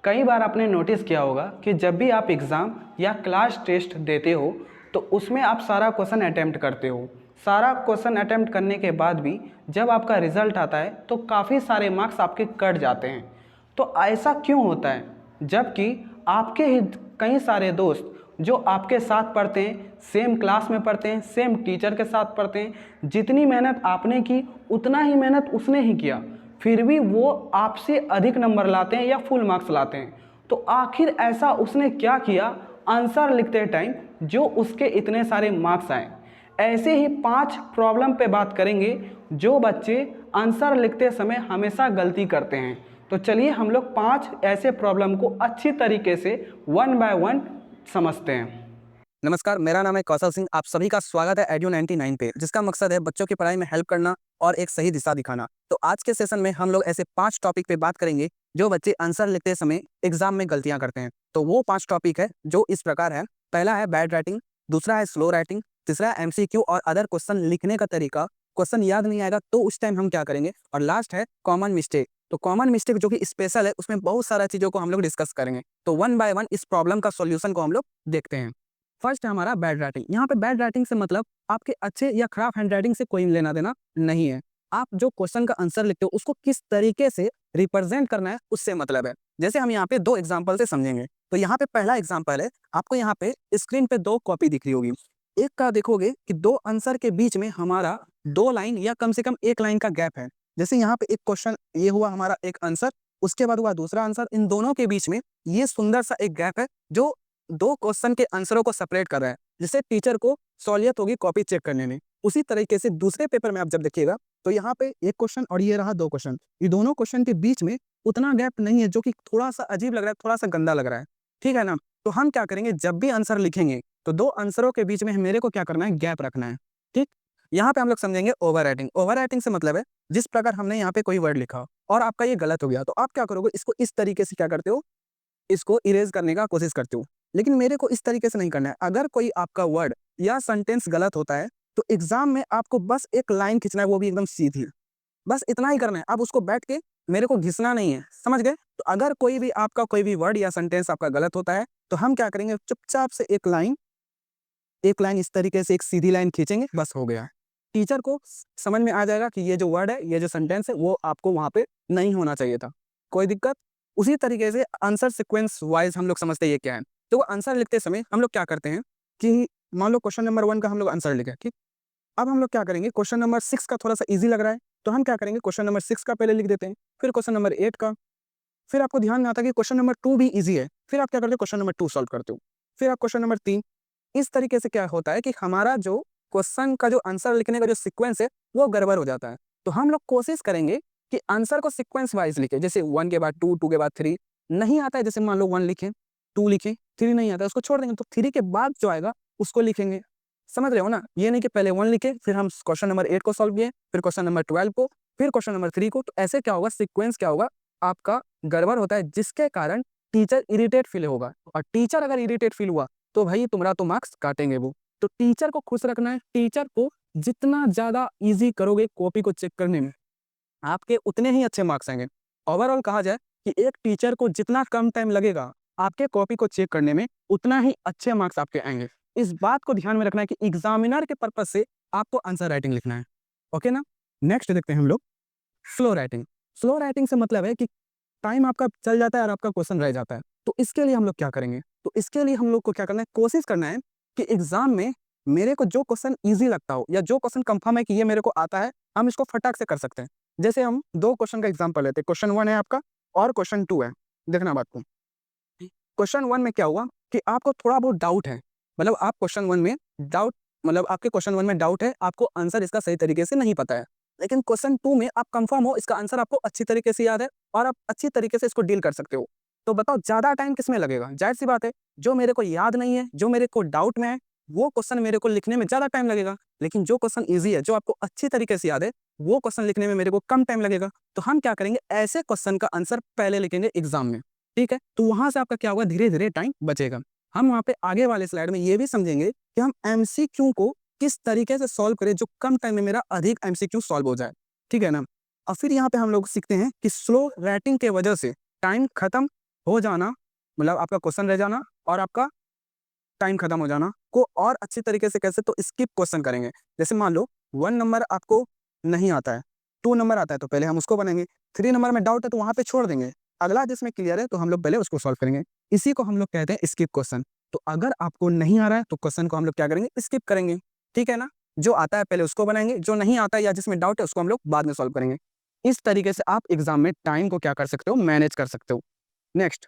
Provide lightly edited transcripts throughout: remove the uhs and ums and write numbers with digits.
कई बार आपने नोटिस किया होगा कि जब भी आप एग्ज़ाम या क्लास टेस्ट देते हो तो उसमें आप सारा क्वेश्चन अटेम्प्ट करते हो। सारा क्वेश्चन अटेम्प्ट करने के बाद भी जब आपका रिज़ल्ट आता है तो काफ़ी सारे मार्क्स आपके कट जाते हैं। तो ऐसा क्यों होता है? जबकि आपके ही कई सारे दोस्त जो आपके साथ पढ़ते हैं, सेम क्लास में पढ़ते हैं, सेम टीचर के साथ पढ़ते हैं, जितनी मेहनत आपने की उतना ही मेहनत उसने ही किया, फिर भी वो आपसे अधिक नंबर लाते हैं या फुल मार्क्स लाते हैं। तो आखिर ऐसा उसने क्या किया आंसर लिखते टाइम जो उसके इतने सारे मार्क्स आए? ऐसे ही 5 प्रॉब्लम पे बात करेंगे जो बच्चे आंसर लिखते समय हमेशा गलती करते हैं। तो चलिए हम लोग 5 ऐसे प्रॉब्लम को अच्छी तरीके से वन बाय वन समझते हैं। नमस्कार, मेरा नाम है कौशल सिंह। आप सभी का स्वागत है एड्यू 99 पे, जिसका मकसद है बच्चों की पढ़ाई में हेल्प करना और एक सही दिशा दिखाना। तो आज के सेशन में हम लोग ऐसे 5 टॉपिक पे बात करेंगे जो बच्चे आंसर लिखते समय एग्जाम में गलतियां करते हैं। तो वो 5 टॉपिक है जो इस प्रकार है। पहला है बैड राइटिंग, दूसरा है स्लो राइटिंग, तीसरा है एमसीक्यू और अदर क्वेश्चन लिखने का तरीका। क्वेश्चन याद नहीं आएगा तो उस टाइम हम क्या करेंगे, और लास्ट है कॉमन मिस्टेक। तो कॉमन मिस्टेक जो कि स्पेशल है, उसमें बहुत सारा चीजों को हम लोग डिस्कस करेंगे। तो वन बाय वन इस प्रॉब्लम का सॉल्यूशन को हम लोग देखते हैं। फर्स्ट है हमारा बैड राइटिंग। यहाँ पे बैड राइटिंग से मतलब आपके अच्छे या खराब हैंडराइटिंग से कोई लेना देना नहीं है। आप जो क्वेश्चन का आंसर लिखते हो उसको किस तरीके से रिप्रेजेंट करना है उससे मतलब है। जैसे हम यहाँ पे 2 एग्जांपल से समझेंगे। तो यहाँ पे पहला एग्जांपल है, आपको यहाँ पे स्क्रीन पे 2 कॉपी दिख रही होगी। एक का देखोगे कि 2 आंसर के बीच में हमारा 2 लाइन या कम से कम 1 लाइन का गैप है। जैसे यहाँ पे एक क्वेश्चन, ये हुआ हमारा एक आंसर, उसके बाद हुआ दूसरा आंसर। इन दोनों के बीच में ये सुंदर सा एक गैप है जो 2 क्वेश्चन के आंसरों को सेपरेट कर रहा है, जिससे टीचर को सहूलियत होगी कॉपी चेक करने में। उसी तरीके से दूसरे पेपर में आप जब देखिएगा तो यहाँ पे एक क्वेश्चन और ये रहा 2 क्वेश्चन, ये दोनों क्वेश्चन के बीच में उतना गैप नहीं है, जो कि थोड़ा सा अजीब लग रहा है, थोड़ा सा गंदा लग रहा है। ठीक है ना? तो हम क्या करेंगे, जब भी आंसर लिखेंगे तो 2 आंसरों के बीच में मेरे को क्या करना है, गैप रखना है। ठीक, यहाँ पे हम लोग समझेंगे ओवर राइटिंग। ओवर राइटिंग से मतलब है जिस प्रकार हमने यहाँ पे कोई वर्ड लिखा और आपका ये गलत हो गया, तो आप क्या करोगे, इसको इस तरीके से क्या करते हो, इसको इरेज करने का कोशिश करते हो। लेकिन मेरे को इस तरीके से नहीं करना है। अगर कोई आपका वर्ड या सेंटेंस गलत होता है तो एग्जाम में आपको बस एक लाइन खींचना है, वो भी एकदम सीधी। बस इतना ही करना है। अब उसको बैठ के मेरे को घिसना नहीं है, समझ गए? तो अगर कोई भी आपका कोई भी वर्ड या सेंटेंस आपका गलत होता है तो हम क्या करेंगे, चुपचाप से एक लाइन इस तरीके से एक सीधी लाइन खींचेंगे, बस हो गया। टीचर को समझ में आ जाएगा कि ये जो वर्ड है, ये जो सेंटेंस है, वो आपको वहां पे नहीं होना चाहिए था। कोई दिक्कत? उसी तरीके से आंसर सीक्वेंस वाइज हम लोग समझते हैं ये क्या है। तो आंसर लिखते समय हम लोग क्या करते हैं कि मान लो क्वेश्चन नंबर 1 का हम लोग आंसर लिखे, ठीक। अब हम लोग क्या करेंगे, क्वेश्चन नंबर 6 का थोड़ा सा इजी लग रहा है तो हम क्या करेंगे, क्वेश्चन नंबर 6 का पहले लिख देते हैं, फिर क्वेश्चन नंबर 8 का। फिर आपको ध्यान में आता है कि क्वेश्चन नंबर 2 भी इजी है, फिर आप क्या करते हो, क्वेश्चन नंबर 2 सॉल्व करते हो, फिर आप क्वेश्चन नंबर 3। इस तरीके से क्या होता है कि हमारा जो क्वेश्चन का जो आंसर लिखने का जो सीक्वेंस है वो गड़बड़ हो जाता है। तो हम लोग कोशिश करेंगे कि आंसर को सीक्वेंस वाइज लिखे, जैसे 1 के बाद 2, 2 के बाद 3। नहीं आता है, जैसे मान लो 1 लिखें, 2 लिखें, 3 नहीं आता है, उसको छोड़ देंगे, तो 3 के बाद जो आएगा उसको लिखेंगे। समझ रहे हो ना? ये नहीं कि पहले 1 लिखे, फिर हम क्वेश्चन नंबर 8 को सॉल्व किए, फिर क्वेश्चन नंबर 12 को, फिर क्वेश्चन नंबर 3 को। तो ऐसे क्या होगा, सीक्वेंस क्या होगा, आपका गड़बड़ होता है, जिसके कारण टीचर इरिटेट फील होगा। और टीचर अगर इरिटेट फील हुआ तो भाई तुम्हारा तो मार्क्स काटेंगे वो। तो टीचर को खुश रखना है। टीचर को जितना ज्यादा इजी करोगे कॉपी को चेक करने में, आपके उतने ही अच्छे मार्क्स आएंगे। ओवरऑल कहा जाए कि एक टीचर को जितना कम टाइम लगेगा आपके कॉपी को चेक करने में, उतना ही अच्छे मार्क्स आपके आएंगे। इस बात को ध्यान में रखना है कि एग्जामिनर के पर्पज से आपको आंसर राइटिंग लिखना है। ओके ना? नेक्स्ट देखते हैं हम लोग स्लो राइटिंग। स्लो राइटिंग से मतलब है कि टाइम आपका चल जाता है और आपका क्वेश्चन रह जाता है। तो इसके लिए हम लोग क्या करेंगे, तो इसके लिए हम लोग को क्या करना है, कोशिश करना है कि एग्जाम में मेरे को जो क्वेश्चन इजी लगता हो या जो क्वेश्चन कंफर्म है कि ये मेरे को आता है, हम इसको फटाक से कर सकते हैं। जैसे हम 2 क्वेश्चन का एग्जांपल लेते हैं। क्वेश्चन 1 है आपका और क्वेश्चन 2 है। देखना बात को, क्वेश्चन 1 में क्या हुआ कि आपको थोड़ा बहुत डाउट है, मतलब आप क्वेश्चन 1 में डाउट, मतलब आपके क्वेश्चन 1 में डाउट है, आपको आंसर इसका सही तरीके से नहीं पता है। लेकिन क्वेश्चन 2 में आप कंफर्म हो, इसका आंसर आपको अच्छी तरीके से याद है और आप अच्छी तरीके से इसको डील कर सकते हो। तो बताओ ज्यादा टाइम किसमें लगेगा? जाहिर सी बात है, जो मेरे को याद नहीं है, जो मेरे को डाउट में है, वो क्वेश्चन मेरे को लिखने में ज्यादा टाइम लगेगा। लेकिन जो क्वेश्चन ईजी है, जो आपको अच्छी तरीके से याद है, वो क्वेश्चन लिखने में मेरे को कम टाइम लगेगा। तो हम क्या करेंगे, ऐसे क्वेश्चन का आंसर पहले लिखेंगे एग्जाम में। ठीक है? तो वहां से आपका क्या होगा, धीरे धीरे टाइम बचेगा। हम वहां पे आगे वाले स्लाइड में ये भी समझेंगे कि हम एमसीक्यू को किस तरीके से सॉल्व करें जो कम टाइम में मेरा अधिक एमसीक्यू सॉल्व हो जाए। ठीक है ना? और फिर यहाँ पे हम लोग सीखते हैं कि स्लो राइटिंग के वजह से टाइम खत्म हो जाना, मतलब आपका क्वेश्चन रह जाना और आपका टाइम खत्म हो जाना को और अच्छी तरीके से कैसे, तो स्किप क्वेश्चन करेंगे। जैसे मान लो 1 नंबर आपको नहीं आता है, 2 नंबर आता है तो पहले हम उसको बनाएंगे, 3 नंबर में डाउट है तो वहाँ पे छोड़ देंगे, अगला जिसमें क्लियर है तो हम लोग पहले उसको सॉल्व करेंगे। इसी को हम लोग कहते हैं स्किप क्वेश्चन। तो अगर आपको नहीं आ रहा है तो क्वेश्चन को हम लोग क्या करेंगे, स्किप करेंगे, ठीक है ना। जो आता है पहले उसको बनाएंगे, जो नहीं आता है या जिसमें डाउट है उसको हम लोग बाद में सॉल्व करेंगे। इस तरीके से आप एग्जाम में टाइम को क्या कर सकते हो, मैनेज कर सकते हो। नेक्स्ट,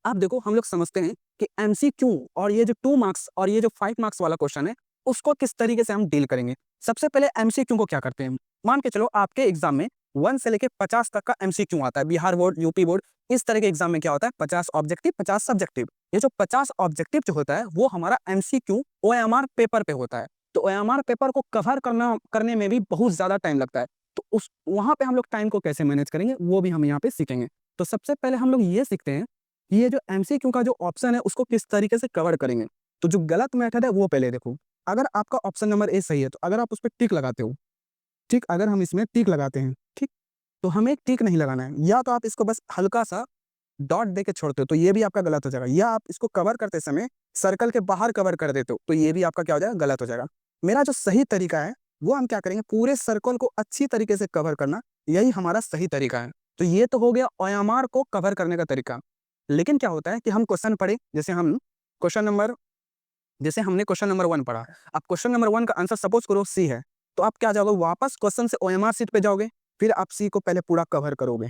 आप देखो हम लोग समझते हैं कि एमसीक्यू और ये जो 2 मार्क्स और ये जो 5 मार्क्स वाला क्वेश्चन है उसको किस तरीके से हम डील करेंगे। सबसे पहले एमसीक्यू को क्या करते हैं, मान के चलो आपके एग्जाम में 1 से लेके 50 तक का एमसीक्यू आता है, बिहार बोर्ड, यूपी बोर्ड, इस तरह के एग्जाम में क्या होता है 50 ऑब्जेक्टिव 50 सब्जेक्टिव। ये जो 50 ऑब्जेक्टिव जो होता है वो हमारा एमसीक्यू ओएमआर पेपर पे होता है। तो ओएमआर पेपर को कवर करने में भी बहुत ज्यादा टाइम लगता है। तो उस वहां पे हम लोग टाइम को कैसे मैनेज करेंगे वो भी हम यहाँ पे सीखेंगे। तो सबसे पहले हम लोग ये सीखते हैं कि ये जो एमसीक्यू का जो ऑप्शन है उसको किस तरीके से कवर करेंगे। तो जो गलत मेथड है वो पहले देखो। अगर आपका ऑप्शन नंबर ए सही है तो अगर आप उस पर टिक लगाते हो, ठीक, अगर हम इसमें टिक लगाते हैं, ठीक, तो हमें टिक नहीं लगाना है, या तो आप इसको बस हल्का सा डॉट दे के छोड़ते हो तो ये भी आपका गलत हो जाएगा, या आप इसको कवर करते समय सर्कल के बाहर कवर कर देते हो तो ये भी आपका क्या हो जाएगा, गलत हो जाएगा। मेरा जो सही तरीका है वो हम क्या करेंगे, पूरे सर्कल को अच्छी तरीके से कवर करना, यही हमारा सही तरीका है। तो ये तो हो गया ओएमआर को कवर करने का तरीका। लेकिन क्या होता है कि हम क्वेश्चन पढ़े, जैसे हमने क्वेश्चन नंबर 1 पढ़ा, अब क्वेश्चन नंबर 1 का आंसर सपोज करो सी है, तो आप क्या जाओगे, वापस क्वेश्चन से ओएमआर सीट पे जाओगे, फिर आप सी को पहले पूरा कवर करोगे,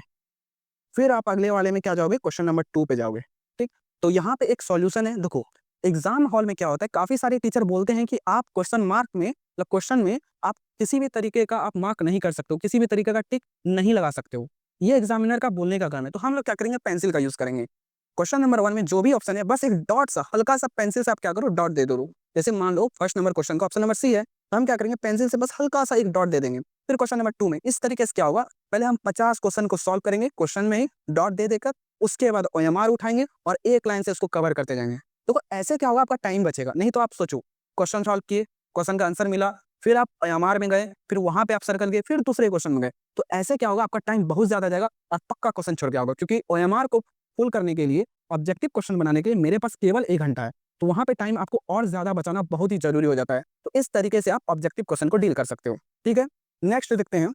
फिर आप अगले वाले में क्या जाओगे, क्वेश्चन नंबर 2 पे जाओगे, ठीक। तो यहाँ पे एक सॉल्यूशन है। देखो एग्जाम हॉल में क्या होता है, काफी सारे टीचर बोलते हैं कि आप क्वेश्चन मार्क में, मतलब क्वेश्चन में आप किसी भी तरीके का आप मार्क नहीं कर सकते हो, किसी भी तरीके का टिक नहीं लगा सकते हो, ये एग्जामिनर का बोलने का काम है। तो हम लोग क्या करेंगे, पेंसिल का यूज करेंगे। क्वेश्चन नंबर 1 में जो भी ऑप्शन है बस एक डॉट सा, हल्का सा पेंसिल से आप क्या करो, डॉट दे दो। जैसे मान लो फर्स्ट नंबर क्वेश्चन का ऑप्शन नंबर सी है, तो हम क्या करेंगे, पेंसिल से बस हल्का सा एक डॉट दे देंगे। फिर क्वेश्चन नंबर 2 में इस तरीके से क्या होगा, पहले हम 50 क्वेश्चन को सॉल्व करेंगे क्वेश्चन में ही डॉट दे देकर, उसके बाद ओएमआर उठाएंगे और एक लाइन से उसको कवर करते जाएंगे। तो ऐसे क्या होगा, आपका टाइम बचेगा। नहीं तो आप सोचो, क्वेश्चन सॉल्व किए, क्वेश्चन का आंसर मिला, फिर आप ओएमआर में गए, फिर वहां पे आप सर्कल गए, फिर दूसरे क्वेश्चन में गए, तो ऐसे क्या होगा, आपका टाइम बहुत ज्यादा जाएगा और पक्का क्वेश्चन छोड़ गया होगा। क्योंकि ओएमआर को फुल करने के लिए, ऑब्जेक्टिव क्वेश्चन बनाने के लिए मेरे पास केवल 1 घंटा है, तो वहां पे टाइम आपको और ज्यादा बचाना बहुत ही जरूरी हो जाता है। तो इस तरीके से आप ऑब्जेक्टिव क्वेश्चन को डील कर सकते हो, ठीक है। नेक्स्ट देखते हैं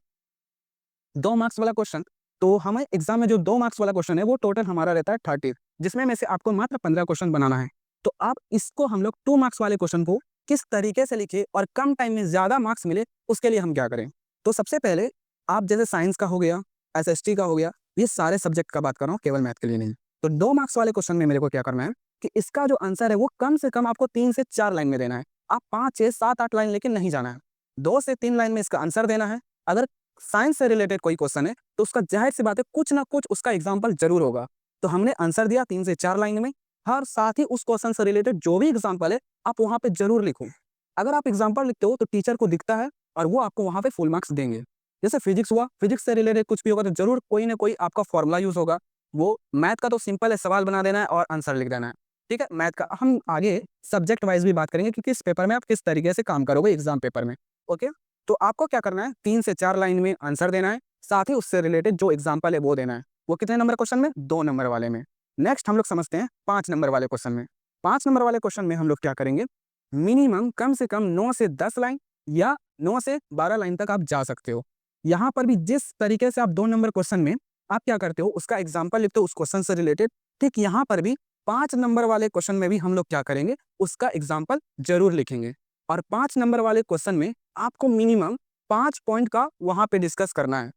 2 मार्क्स वाला क्वेश्चन। तो हमें एग्जाम में जो 2 मार्क्स वाला क्वेश्चन है वो टोटल हमारा रहता है 30, जिसमें में से आपको मात्र 15 क्वेश्चन बनाना है। तो आप इसको, हम लोग 2 मार्क्स वाले क्वेश्चन को किस तरीके से लिखे और कम टाइम में ज्यादा मार्क्स मिले, उसके लिए हम क्या करें। तो सबसे पहले आप जैसे साइंस का हो गया, एसएसटी का हो गया, ये सारे सब्जेक्ट का बात कर रहा हूँ, केवल मैथ के लिए नहीं। तो 2 मार्क्स वाले क्वेश्चन में मेरे को क्या करना है कि इसका जो आंसर है वो कम से कम आपको 3 से 4 लाइन में देना है। आप 5, 6, 7, 8 लाइन लेके नहीं जाना है, 2 से 3 लाइन में इसका आंसर देना है। अगर साइंस से रिलेटेड कोई क्वेश्चन है तो उसका जाहिर सी बात है कुछ ना कुछ उसका एग्जाम्पल जरूर होगा। तो हमने आंसर दिया 3 से 4 लाइन में, हर साथ ही उस क्वेश्चन से रिलेटेड जो भी एग्जाम्पल है आप वहां पे जरूर लिखो। अगर आप एग्जाम्पल लिखते हो तो टीचर को दिखता है और वो आपको वहां पे फुल मार्क्स देंगे। जैसे फिजिक्स हुआ, फिजिक्स से रिलेटेड कुछ भी होगा तो जरूर कोई ना कोई आपका फॉर्मूला यूज होगा। वो मैथ का तो सिंपल है, सवाल बना देना है और आंसर लिख देना है, ठीक है। मैथ का हम आगे सब्जेक्ट वाइज भी बात करेंगे कि किस पेपर में आप किस तरीके से काम करोगे एग्जाम पेपर में, ओके। तो आपको क्या करना है, 3 से 4 लाइन में आंसर देना है, साथ ही उससे रिलेटेड जो एग्जाम्पल है वो देना है। वो कितने नंबर क्वेश्चन में, 2 नंबर वाले में। नेक्स्ट हम लोग समझते हैं 5 नंबर वाले क्वेश्चन में। 5 नंबर वाले क्वेश्चन में हम लोग क्या करेंगे, मिनिमम कम से कम 9 से 10 लाइन या 9 से 12 लाइन तक आप जा सकते हो। यहाँ पर भी जिस तरीके से आप 2 नंबर क्वेश्चन में आप क्या करते हो, उसका एग्जाम्पल लिखते हो उस क्वेश्चन से रिलेटेड, ठीक यहाँ पर भी 5 नंबर वाले क्वेश्चन में भी हम लोग क्या करेंगे, उसका एग्जाम्पल जरूर लिखेंगे। और 5 नंबर वाले क्वेश्चन में आपको मिनिमम 5 पॉइंट का वहां पे डिस्कस करना है।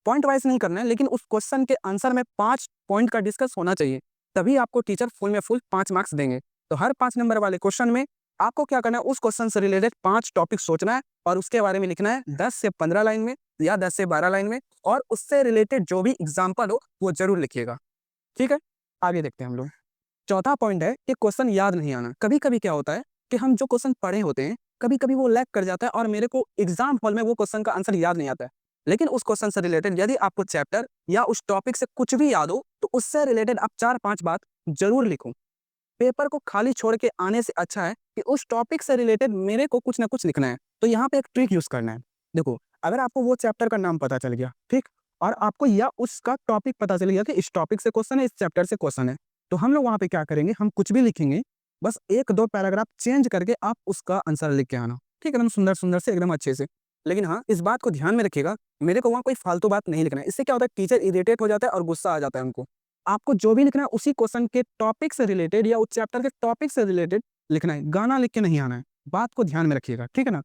पॉइंट वाइज नहीं करना है, लेकिन उस क्वेश्चन के आंसर में 5 पॉइंट का डिस्कस होना चाहिए, तभी आपको टीचर फुल में फुल 5 मार्क्स देंगे। तो हर 5 नंबर वाले क्वेश्चन में आपको क्या करना है, उस क्वेश्चन से रिलेटेड 5 टॉपिक सोचना है और उसके बारे में लिखना है 10 से 15 लाइन में या 10 से 12 लाइन में, और उससे रिलेटेड जो भी एग्जाम्पल हो वो जरूर लिखिएगा, ठीक है। आगे देखते हैं हम लोग। चौथा पॉइंट है कि क्वेश्चन याद नहीं आना। कभी कभी क्या होता है कि हम जो क्वेश्चन पढ़े होते हैं कभी कभी वो लैग कर जाता है और मेरे को एग्जाम हॉल में वो क्वेश्चन का आंसर याद नहीं आता है। लेकिन उस क्वेश्चन से रिलेटेड यदि आपको चैप्टर या उस टॉपिक से कुछ भी याद हो तो उससे रिलेटेड आप 4-5 बात जरूर लिखो। पेपर को खाली छोड़ के आने से अच्छा है कि उस टॉपिक से रिलेटेड मेरे को कुछ ना कुछ लिखना है। तो यहाँ पे एक ट्रिक यूज करना है। देखो, अगर आपको वो चैप्टर का नाम पता चल गया, ठीक, और आपको या उसका टॉपिक पता चल गया कि इस टॉपिक से क्वेश्चन है, इस चैप्टर से क्वेश्चन है, तो हम लोग वहाँ पे क्या करेंगे, हम कुछ भी लिखेंगे, बस 1-2 पैराग्राफ चेंज करके आप उसका आंसर लिख के आना, ठीक है? एकदम सुंदर-सुंदर से, एकदम अच्छे से। लेकिन हाँ, इस बात को ध्यान में रखिएगा, मेरे को वहाँ कोई फालतू बात नहीं लिखना है। इससे क्या होता है, टीचर इरिटेट हो जाता है और गुस्सा आ जाता है उनको। आपको जो भी लिखना है उसी क्वेश्चन के टॉपिक से रिलेटेड या उस चैप्टर के टॉपिक से रिलेटेड लिखना है, गाना लिख के नहीं आना है। बात को ध्यान में रखिएगा, ठीक है ना?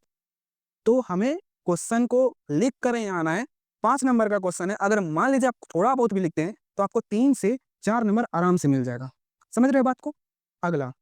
तो हमें क्वेश्चन को लिख कर ही आना है। 5 नंबर का क्वेश्चन है, अगर मान लीजिए आप थोड़ा बहुत भी लिखते हैं, तो आपको 3 से 4 नंबर आराम से मिल जाएगा। समझ रहे हो बात को? अगला,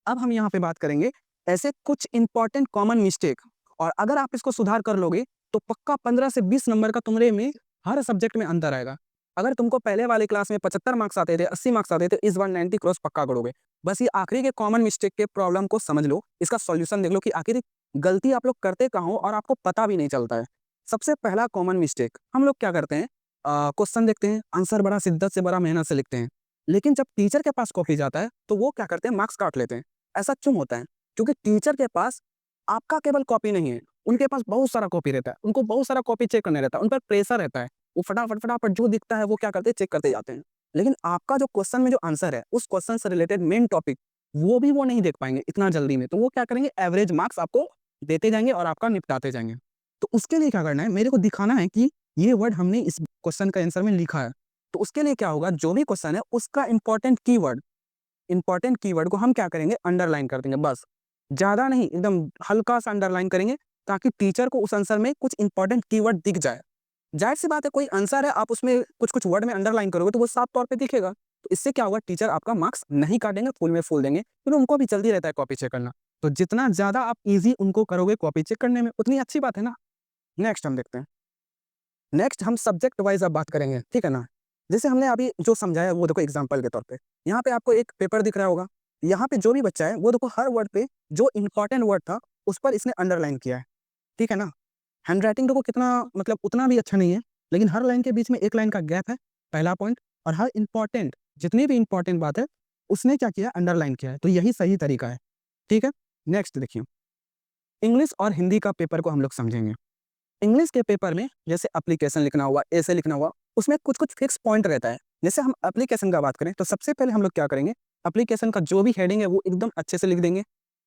अब हम यहाँ पे बात करेंगे ऐसे कुछ इंपॉर्टेंट कॉमन मिस्टेक, और अगर आप इसको सुधार कर लोगे, तो पक्का 15 से 20 नंबर का तुम्हारे में हर सब्जेक्ट में अंतर आएगा। अगर तुमको पहले वाले क्लास में 75 मार्क्स आते थे, 80 मार्क्स आते थे, इस बार 90 क्रॉस पक्का करोगे। बस ये आखिरी के कॉमन मिस्टेक के प्रॉब्लम को समझ लो, इसका सॉल्यूशन देख लो कि आखिर गलती आप लोग करते कहाँ हो और आपको पता भी नहीं चलता है। सबसे पहला कॉमन मिस्टेक, हम लोग क्या करते हैं, क्वेश्चन देखते हैं, आंसर बड़ा शिद्दत से, बड़ा मेहनत से लिखते हैं, लेकिन जब टीचर के पास कॉपी जाता है, तो वो क्या करते हैं, मार्क्स काट लेते हैं। ऐसा क्यों होता है? क्योंकि टीचर के पास आपका केवल कॉपी नहीं है, उनके पास बहुत सारा कॉपी रहता है, उनको बहुत सारा कॉपी चेक करने रहता है, उन पर प्रेशर रहता है, वो फटाफट जो दिखता है वो क्या करते हैं, चेक करते जाते हैं। लेकिन आपका जो क्वेश्चन में जो आंसर है, उस क्वेश्चन से रिलेटेड मेन टॉपिक, वो भी वो नहीं देख पाएंगे इतना जल्दी में, तो वो क्या करेंगे, एवरेज मार्क्स आपको देते जाएंगे और आपका निपटाते जाएंगे। तो उसके लिए क्या करना है, मेरे को दिखाना है कि ये वर्ड हमने इस क्वेश्चन का आंसर में लिखा है। तो उसके लिए क्या होगा, जो भी क्वेश्चन है उसका इंपॉर्टेंट कीवर्ड को हम क्या करेंगे, अंडरलाइन कर देंगे, बस। ज़्यादा नहीं, एकदम हल्का सा अंडरलाइन करेंगे, ताकि टीचर को उस आंसर में कुछ इंपॉर्टेंट कीवर्ड दिख जाए। जाहिर सी बात है, कोई आंसर है, आप उसमें कुछ-कुछ वर्ड में अंडरलाइन करोगे तो वो साफ तौर पे दिखेगा। तो इससे क्या होगा, टीचर आपका मार्क्स नहीं काटेंगे, फुल में फुल देंगे, क्योंकि उनको भी जल्दी रहता है कॉपी चेक करना। तो जितना ज़्यादा आप ईज़ी उनको करोगे कॉपी चेक करने में, उतनी अच्छी बात है ना। नेक्स्ट हम देखते हैं। नेक्स्ट हम सब्जेक्ट वाइज़ अब बात करेंगे, ठीक है ना? जैसे हमने अभी जो समझाया वो देखो एग्जांपल के तौर पे। यहाँ पे आपको एक पेपर दिख रहा होगा। यहाँ पे जो भी बच्चा है वो देखो हर वर्ड पे जो इम्पोर्टेंट वर्ड था उस पर इसने अंडरलाइन किया है, ठीक है ना? हैंडराइटिंग देखो कितना, मतलब उतना भी अच्छा नहीं है, लेकिन हर लाइन के बीच में 1 लाइन का गैप है, पहला पॉइंट। और हर इम्पोर्टेंट, जितनी भी इम्पोर्टेंट बात है, उसने क्या किया, अंडरलाइन किया है। तो यही सही तरीका है, ठीक है? नेक्स्ट देखिए, इंग्लिश और हिंदी का पेपर को हम लोग समझेंगे। इंग्लिश के पेपर में जैसे एप्लीकेशन लिखना हुआ, ऐसे लिखना हुआ, उसमें कुछ-कुछ फिक्स पॉइंट रहता है। जैसे हम एप्लीकेशन का बात करें, तो सबसे पहले हम लोग क्या करेंगे, एप्लीकेशन का जो भी हेडिंग है वो एकदम अच्छे से लिख देंगे।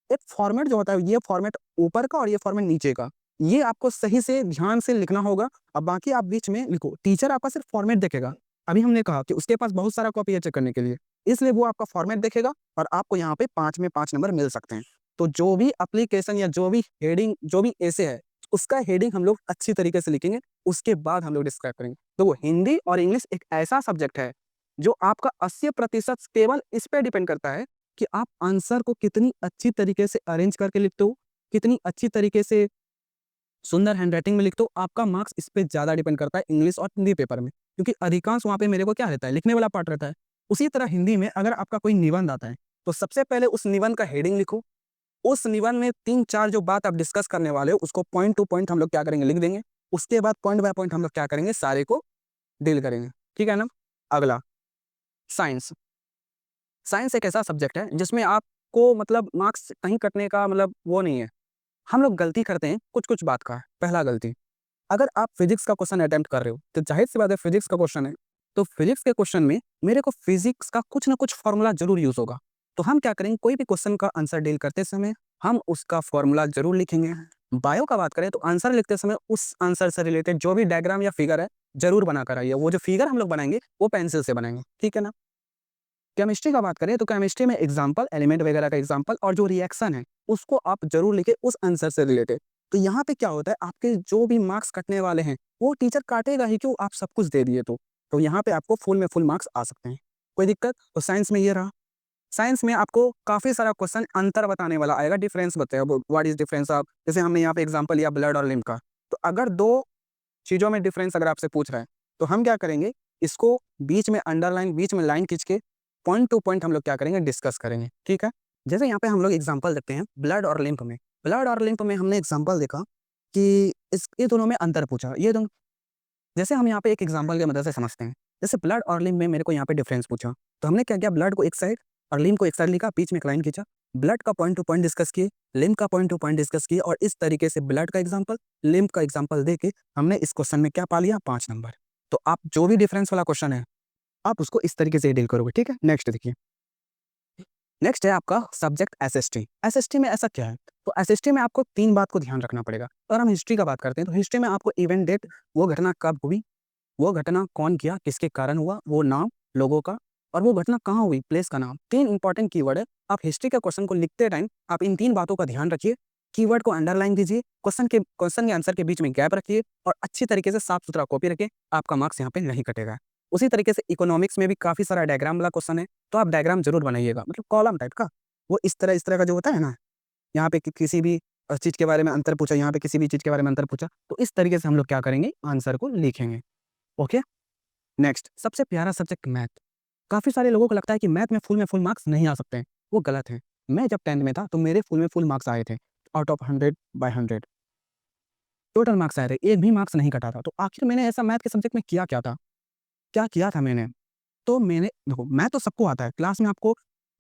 एक फॉर्मेट जो होता है, ये फॉर्मेट ऊपर का और ये फॉर्मेट नीचे का, ये आपको सही से ध्यान से लिखना होगा, और बाकी आप बीच में लिखो। टीचर आपका सिर्फ फॉर्मेट देखेगा। अभी हमने कहा कि उसके पास बहुत सारा कॉपी है चेक करने के लिए, इसलिए वो आपका फॉर्मेट देखेगा और आपको यहाँ पे 5 में 5 नंबर मिल सकते हैं। तो जो भी एप्लीकेशन या जो भी हेडिंग, जो भी ऐसे है, उसका हेडिंग हम लोग अच्छी तरीके से लिखेंगे, उसके बाद हम लोग डिस्क्राइब करेंगे। तो वो हिंदी और इंग्लिश एक ऐसा सब्जेक्ट है जो आपका 80% केवल इस पे डिपेंड करता है कि आप आंसर को कितनी अच्छी तरीके से अरेंज करके लिखते हो, कितनी अच्छी तरीके से सुंदर हैंडराइटिंग में लिखते हो। आपका मार्क्स इस पे ज़्यादा डिपेंड करता है इंग्लिश और हिंदी पेपर में, क्योंकि अधिकांश वहाँ पे मेरे को क्या रहता है, लिखने वाला पार्ट रहता है। उसी तरह हिंदी में अगर आपका कोई निबंध आता है, तो सबसे पहले उस निबंध का हेडिंग लिखो। उस निबंध में 3-4 जो बात आप डिस्कस करने वाले हो, उसको पॉइंट टू पॉइंट हम लोग क्या करेंगे, लिख देंगे। उसके बाद पॉइंट बाय पॉइंट हम लोग क्या करेंगे, सारे को डील करेंगे, ठीक है ना? अगला, साइंस। साइंस एक ऐसा सब्जेक्ट है जिसमें आपको मतलब मार्क्स कहीं कटने का मतलब वो नहीं है। हम लोग गलती करते हैं कुछ-कुछ बात का। पहला गलती, अगर आप फिजिक्स का क्वेश्चन अटेम्प्ट कर रहे हो, तो ज़ाहिर-सी बात है फिजिक्स का क्वेश्चन है, तो फिजिक्स के क्वेश्चन में मेरे को फिजिक्स का कुछ ना कुछ फ़ॉर्मूला ज़रूर यूज़ होगा। तो हम क्या करेंगे, कोई भी क्वेश्चन का आंसर डील करते समय हम उसका फ़ॉर्मूला ज़रूर लिखेंगे। बायो का बात करें तो आंसर लिखते समय उस आंसर से रिलेटेड जो भी डायग्राम या फिगर है, ज़रूर बनाकर आइए। वो जो फिगर हम लोग बनाएँगे, वो पेंसिल से बनाएँगे, ठीक है ना? केमिस्ट्री का बात करें तो केमिस्ट्री में एग्जाम्पल, एलिमेंट वगैरह का एग्जाम्पल और जो रिएक्शन है, उसको आप ज़रूर लिखें उस आंसर से रिलेटेड। तो यहाँ पे क्या होता है, आपके जो भी मार्क्स कटने वाले हैं, वो टीचर काटेगा ही क्यों, आप सब कुछ दे दिए तो। तो यहाँ पे आपको फुल में फुल मार्क्स आ सकते हैं। कोई दिक्कत? तो साइंस में ये रहा। साइंस में आपको काफ़ी सारा क्वेश्चन अंतर बताने वाला आएगा, डिफरेंस बताएगा, व्हाट इज़ डिफरेंस ऑफ, जैसे हमने यहाँ पे एग्जाम्पल लिया ब्लड और लिम्फ का। तो अगर 2 चीज़ों में डिफरेंस अगर आपसे पूछ रहा है, तो हम क्या करेंगे, इसको बीच में अंडरलाइन, बीच में लाइन खींच के पॉइंट टू पॉइंट हम लोग क्या करेंगे, डिस्कस करेंगे, ठीक है? जैसे यहाँ पे हम लोग एग्जांपल देखते हैं ब्लड और लिम्फ में। ब्लड और लिम्फ में हमने एग्जांपल देखा कि ये दोनों में अंतर पूछा। ये दोनों, जैसे हम यहाँ पे एक एग्जांपल की मदद से समझते हैं। जैसे ब्लड और लिम्फ में मेरे को यहाँ पे डिफरेंस पूछा, तो हमने क्या किया, ब्लड को एक साइड और लिम्फ को एक साइड लिखा, बीच में एक लाइन खींचा, ब्लड का पॉइंट टू पॉइंट डिस्कस किए, लिम्फ का पॉइंट टू पॉइंट डिस्कस किए, और इस तरीके से ब्लड का एग्जाम्पल, लिम्फ का एग्जाम्पल दे के हमने इस क्वेश्चन में क्या पा लिया, 5 नंबर। तो आप जो भी डिफरेंस वाला क्वेश्चन है आप उसको इस तरीके से डील करोगे, ठीक है। नेक्स्ट देखिए, नेक्स्ट है आपका सब्जेक्ट एसएसटी। एसएसटी में ऐसा क्या है, तो एसएसटी में आपको 3 बात को ध्यान रखना पड़ेगा। अगर हम हिस्ट्री का बात करते हैं तो हिस्ट्री में आपको इवेंट डेट, वो घटना कब हुई, वो घटना कौन किया, किसके कारण हुआ, वो नाम लोगों का, और वो घटना कहाँ हुई, प्लेस का नाम। 3 इंपॉर्टेंट कीवर्ड है। आप हिस्ट्री के क्वेश्चन को लिखते टाइम आप इन 3 बातों का ध्यान रखिए, कीवर्ड को अंडरलाइन कीजिए, क्वेश्चन के आंसर के बीच में गैप रखिए और अच्छी तरीके से साफ सुथरा कॉपी रखिए, आपका मार्क्स यहाँ पे नहीं कटेगा। उसी तरीके से इकोनॉमिक्स में भी काफी सारा डायग्राम वाला क्वेश्चन है, तो आप डायग्राम जरूर बनाइएगा, मतलब कॉलम टाइप का, वो इस तरह का जो होता है ना, यहाँ पे किसी भी चीज के बारे में अंतर पूछा, यहाँ पे किसी भी चीज के बारे में अंतर पूछा, तो इस तरीके से हम लोग क्या करेंगे, आंसर को लिखेंगे। ओके, नेक्स्ट सबसे प्यारा सब्जेक्ट मैथ। काफी सारे लोगों को लगता है कि मैथ में फुल मार्क्स नहीं आ सकते हैं, वो गलत है। मैं जब 10th में था तो मेरे फुल मार्क्स आए थे, आउट ऑफ 100/100 टोटल मार्क्स आए थे, एक भी मार्क्स नहीं कटा था। तो आखिर मैंने ऐसा मैथ के सब्जेक्ट में किया क्या था, क्या किया था मैंने, तो मैंने देखो, मैथ तो सबको आता है, क्लास में आपको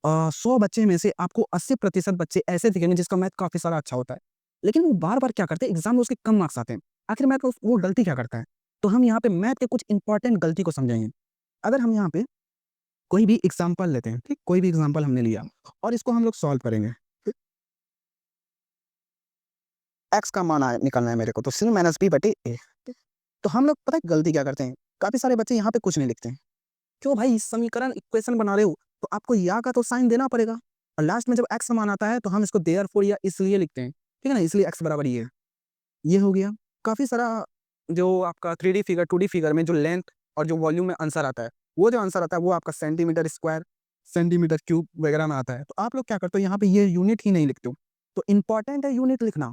100 बच्चे में से आपको 80% बच्चे ऐसे दिखेंगे जिसका मैथ काफी सारा अच्छा होता है, लेकिन वो बार बार क्या करते हैं, एग्जाम में उसके कम मार्क्स आते हैं। आखिर मैथ में वो गलती क्या करता है, तो हम यहाँ पे मैथ के कुछ इंपॉर्टेंट गलती को समझेंगे। अगर हम यहाँ पे कोई भी एग्जाम्पल लेते हैं, ठीक, कोई भी एग्जाम्पल हमने लिया और इसको हम लोग सॉल्व करेंगे, ठीक? एक्स का मान निकलना है मेरे को, तो सी माइनस बी बटे ए। तो हम लोग पता है गलती क्या करते हैं, काफी सारे बच्चे यहाँ पे कुछ नहीं लिखते हैं। क्यों भाई, समीकरण इक्वेशन बना रहे हो तो आपको या का तो साइन देना पड़ेगा, और लास्ट में जब एक्स मान आता है तो हम इसको देयरफॉर या इसलिए लिखते हैं, ठीक है ना, इसलिए एक्स बराबर ये हो गया। काफी सारा जो आपका 3D फिगर 2D फिगर में जो लेंथ और जो वॉल्यूम में आंसर आता है, वो जो आंसर आता है वो आपका सेंटीमीटर स्क्वायर, सेंटीमीटर क्यूब वगैरह में आता है। तो आप लोग क्या करते हो, यहाँ पे ये यूनिट ही नहीं लिखते हो। तो इंपॉर्टेंट है यूनिट लिखना।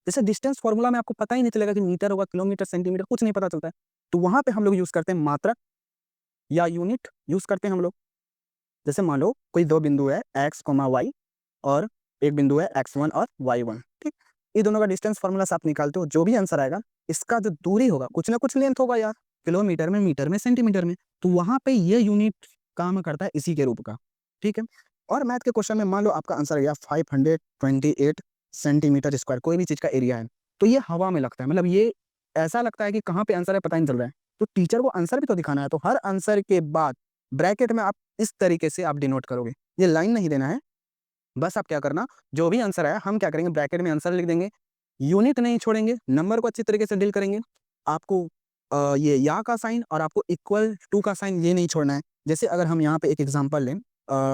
जैसे डिस्टेंस फॉर्मूला में आपको पता ही नहीं चलेगा कि मीटर होगा, किलोमीटर, सेंटीमीटर, कुछ नहीं पता चलता है। तो वहां पे हम लोग यूज करते हैं मात्रक या यूनिट यूज करते हैं हम लोग। जैसे मान लो कोई 2 बिंदु है x, y और एक बिंदु है x1 और y1, ठीक। ये दोनों का डिस्टेंस फार्मूला से आप निकालते हो, जो भी आंसर आएगा इसका जो दूरी होगा, कुछ ना कुछ लेंथ होगा यार, किलोमीटर में, मीटर में, सेंटीमीटर में, तो वहां पे ये यूनिट काम करता है इसी के रूप का, ठीक है। और मैथ के क्वेश्चन में मान लो आपका आंसर गया 528 सेंटीमीटर स्क्वायर, कोई भी चीज का एरिया है, तो ये हवा में लगता है, मतलब ये ऐसा लगता है कि कहाँ पे आंसर है पता नहीं चल रहा है। तो टीचर को आंसर भी तो दिखाना है, तो हर आंसर के बाद ब्रैकेट में आप इस तरीके से आप डिनोट करोगे, ये लाइन नहीं देना है। बस आप क्या करना, जो भी आंसर आया हम क्या करेंगे, ब्रैकेट में आंसर लिख देंगे, यूनिट नहीं छोड़ेंगे, नंबर को अच्छी तरीके से डील करेंगे। आपको ये या का साइन और आपको इक्वल टू का साइन ये नहीं छोड़ना है। जैसे अगर हम यहाँ पे एक एग्जांपल लें,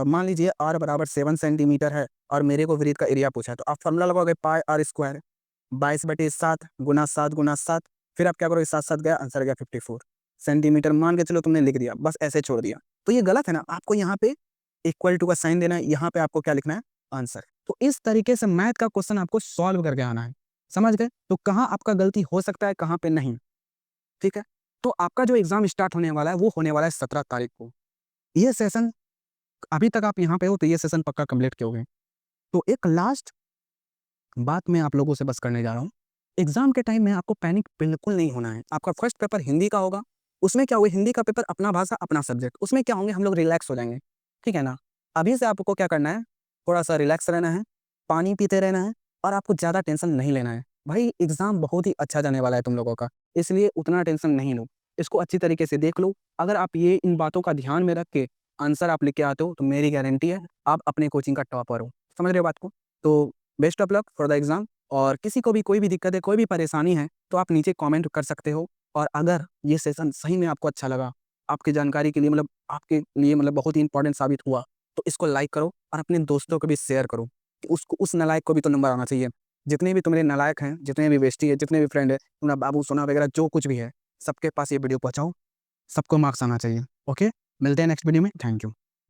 मान लीजिए r बराबर 7 सेंटीमीटर है और मेरे को वृत्त का एरिया पूछा है, तो आप फॉर्मूला लगाओगे पाई r स्क्वायर 22/7 गुना 7 फिर आप क्या करोगे, 7 गया, आंसर गया 54 सेंटीमीटर, मान के चलो तुमने लिख दिया, बस ऐसे छोड़ दिया, तो ये गलत है ना। आपको यहाँ पे इक्वल टू का साइन देना है, यहाँ पे आपको क्या लिखना है, आंसर। तो इस तरीके से मैथ का क्वेश्चन आपको सॉल्व करके आना है, समझ गए। तो कहाँ आपका गलती हो सकता है, कहाँ पे नहीं, ठीक है। तो आपका जो एग्जाम स्टार्ट होने वाला है वो होने वाला है 17 तारीख को। ये सेशन, अभी तक आप यहाँ पे हो तो ये सेशन पक्का कंप्लीट किए। तो एक लास्ट बात मैं आप लोगों से बस करने जा रहा हूँ, एग्जाम के टाइम में आपको पैनिक बिल्कुल नहीं होना है। आपका फर्स्ट पेपर हिंदी का होगा, उसमें क्या होगा, हिंदी का पेपर अपना भाषा अपना सब्जेक्ट, उसमें क्या होंगे, हम लोग रिलैक्स हो जाएंगे, ठीक है ना। अभी से आपको क्या करना है, थोड़ा सा रिलैक्स रहना है, पानी पीते रहना है और आपको ज़्यादा टेंशन नहीं लेना है। भाई एग्जाम बहुत ही अच्छा जाने वाला है तुम लोगों का, इसलिए उतना टेंशन नहीं लो, इसको अच्छी तरीके से देख लो। अगर आप ये इन बातों का ध्यान में रख के आंसर आप लेके आते हो तो मेरी गारंटी है आप अपने कोचिंग का टॉपर हो, समझ रहे हो बात को। तो best of luck for the exam. और किसी को भी कोई भी दिक्कत है, कोई भी परेशानी है, तो आप नीचे कमेंट कर सकते हो। और अगर ये सेशन सही में आपको अच्छा लगा, आपकी जानकारी के लिए, मतलब आपके लिए मतलब बहुत ही इंपॉर्टेंट साबित हुआ, तो इसको लाइक करो और अपने दोस्तों को भी शेयर करो कि उसको, उस नालायक को भी तो नंबर आना चाहिए। जितने भी तुम्हारे नालायक हैं, जितने भी बेस्टी है, जितने भी फ्रेंड है, तुम्हारा बाबू सोना वगैरह जो कुछ भी है, सबके पास ये वीडियो पहुँचाओ, सबको मार्क्स आना चाहिए। ओके, मिलते हैं नेक्स्ट वीडियो में, थैंक यू।